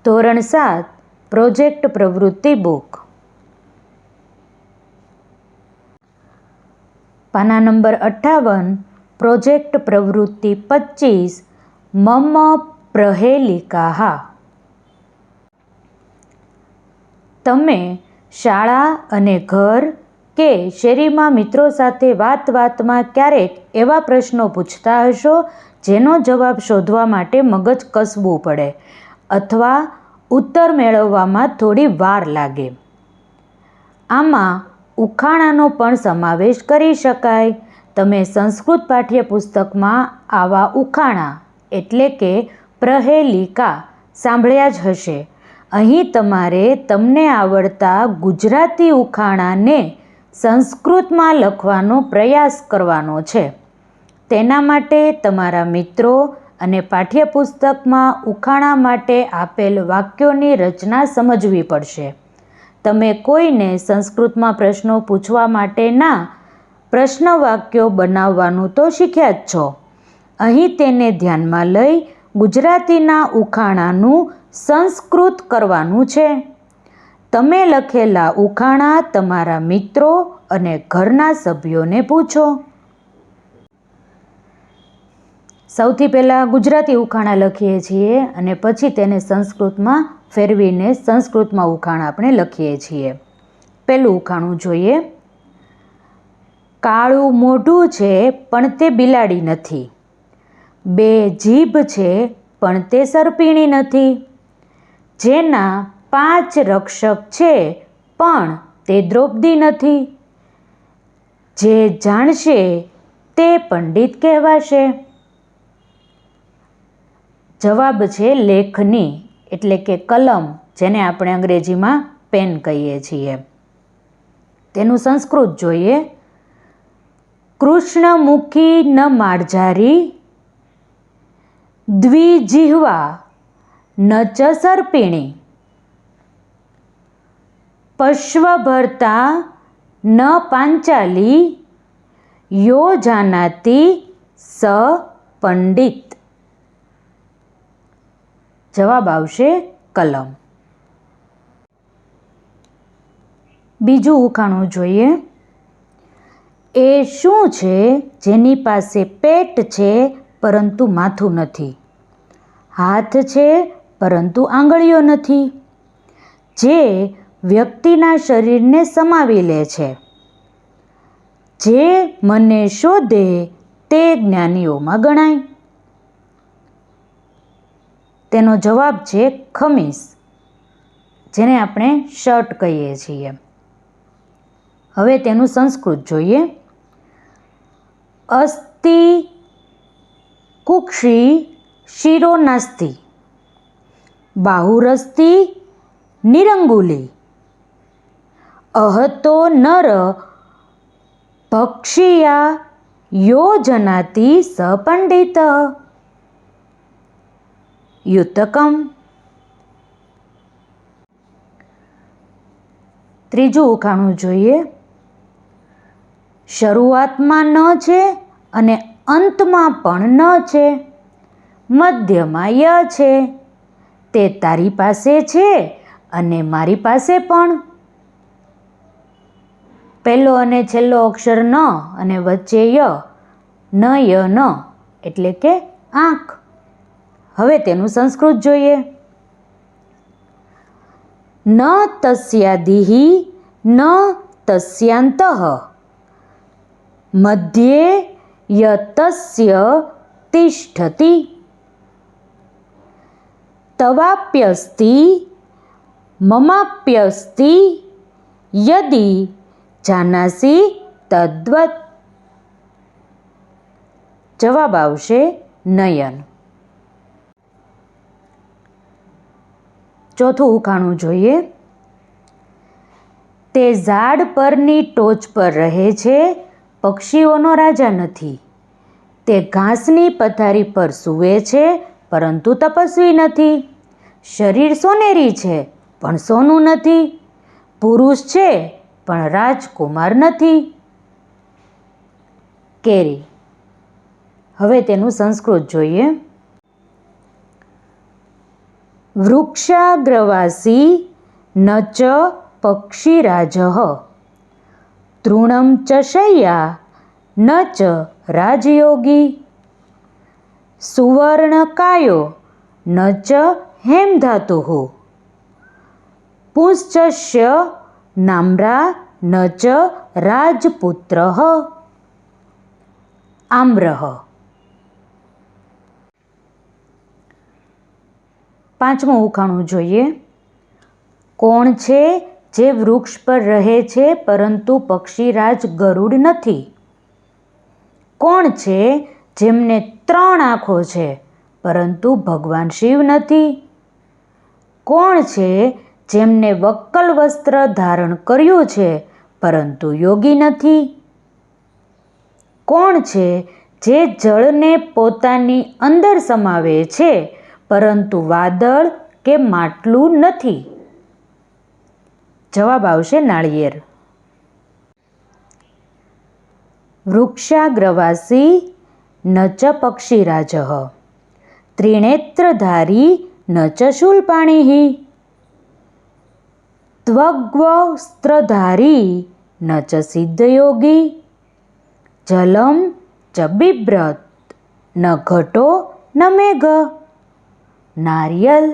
ધોરણ 7 પ્રોજેક્ટ પ્રવૃત્તિ બુક. પાના નંબર 58 પ્રોજેક્ટ પ્રવૃત્તિ 25 મમ પ્રહેલિકાહ. તમે શાળા અને ઘર કે શેરીમાં મિત્રો સાથે વાતમાં ક્યારેક એવા પ્રશ્નો પૂછતા હશો જેનો જવાબ શોધવા માટે મગજ કસવું પડે અથવા ઉત્તર મેળવવામાં થોડી વાર લાગે. આમાં ઉખાણાનો પણ સમાવેશ કરી શકાય. તમે સંસ્કૃત પાઠ્યપુસ્તકમાં આવા ઉખાણા એટલે કે પ્રહેલિકા સાંભળ્યા જ હશે. અહીં તમારે તમને આવડતા ગુજરાતી ઉખાણાને સંસ્કૃતમાં લખવાનો પ્રયાસ કરવાનો છે. તેના માટે તમારા મિત્રો અને પાઠ્યપુસ્તકમાં ઉખાણા માટે આપેલ વાક્યોની રચના સમજવી પડશે. તમે કોઈને સંસ્કૃતમાં પ્રશ્નો પૂછવા માટેના પ્રશ્ન વાક્યો બનાવવાનું તો શીખ્યા જ છો. અહીં તેને ધ્યાનમાં લઈ ગુજરાતીના ઉખાણાનું સંસ્કૃત કરવાનું છે. તમે લખેલા ઉખાણા તમારા મિત્રો અને ઘરના સભ્યોને પૂછો. સૌથી પહેલાં ગુજરાતી ઉખાણા લખીએ છીએ અને પછી તેને સંસ્કૃતમાં ફેરવીને સંસ્કૃતમાં ઉખાણા આપણે લખીએ છીએ. પહેલું ઉખાણું જોઈએ. કાળું મોઢું છે પણ તે બિલાડી નથી. બે જીભ છે પણ તે સરપીણી નથી. જેના 5 રક્ષક છે પણ તે દ્રૌપદી નથી. જે જાણશે તે પંડિત કહેવાશે. જવાબ છે લેખની એટલે કે કલમ, જેને આપણે અંગ્રેજીમાં પેન કહીએ છીએ. તેનું સંસ્કૃત જોઈએ. કૃષ્ણમુખી ન માર્જારી દ્વિજિહ્વા ન ચ સર્પિણી. પશ્વભર્તા ન પાંચાલી યો જાનાતિ સ પંડિત. જવાબ આવશે કલમ. બીજું ઉખાણું જોઈએ. એ શું છે જેની પાસે પેટ છે પરંતુ માથું નથી, હાથ છે પરંતુ આંગળીઓ નથી, જે વ્યક્તિના શરીરને સમાવી લે છે, જે મને શોધે તે જ્ઞાનીઓમાં ગણાય. તેનો જવાબ છે ખમીસ, જેને આપણે શર્ટ કહીએ છીએ. હવે તેનું સંસ્કૃત જોઈએ. અસ્તિ કુક્ષી શિરો નાસ્તિ બાહુરસ્તિ નિરંગુલી અહતો નર ભક્ષિયા યો જનાતિ સ પંડિત. યુતકમ. ત્રીજું ઉખાણું જોઈએ. શરૂઆતમાં ન છે અને અંતમાં પણ ન છે, મધ્યમાં ય છે. તે તારી પાસે છે અને મારી પાસે પણ. પહેલો અને છેલ્લો અક્ષર ન અને વચ્ચે ય, ન ય ન એટલે કે આંખ. હવે તેનું સંસ્કૃત જોઈએ. ન તસ્યાદિઃ ન તસ્યાંતઃ મધ્યે યતસ્ય તિષ્ઠતિ. તવાપ્યસ્તિ મમાપ્યસ્તિ યદિ જાનાસી તદ્વત. જવાબ આવશે નયન. ચોથું ઉખાણું જોઈએ. તે ઝાડ પરની ટોચ પર રહે છે, પક્ષીઓનો રાજા નથી. તે ઘાસની પથારી પર સૂવે છે પરંતુ તપસ્વી નથી. શરીર સોનેરી છે પણ સોનું નથી. પુરુષ છે પણ રાજકુમાર નથી. કેરી. હવે તેનું સંસ્કૃત જોઈએ. વૃક્ષાગ્રવાસી ન ચ પક્ષીરાજઃ તૃણં ચ શય્યા ન ચ રાજયોગી સુવર્ણકાયો ન ચ હેમધાતુઃ પુંશ્ચસ્ય નામ્રા ન ચ રાજપુત્રઃ આમ્રઃ. પાંચમું ઉખાણું જોઈએ. કોણ છે જે વૃક્ષ પર રહે છે પરંતુ પક્ષીરાજ ગરુડ નથી? કોણ છે જેમને 3 આંખો છે પરંતુ ભગવાન શિવ નથી? કોણ છે જેમને વક્કલ વસ્ત્ર ધારણ કર્યું છે પરંતુ યોગી નથી? કોણ છે જે જળને પોતાની અંદર સમાવે છે પરંતુ વાદળ કે માટલું નથી? જવાબ આવશે નાળિયેર. વૃક્ષાગ્રવાસી ન ચ પક્ષીરાજઃ ત્રિનેત્રધારી ન ચ શૂલપાણિઃ ત્વગ્વસ્ત્રધારી ન ચ સિદ્ધયોગી જલમ ચ બિભ્રત ન ઘટો ન મેઘ. નારિયેલ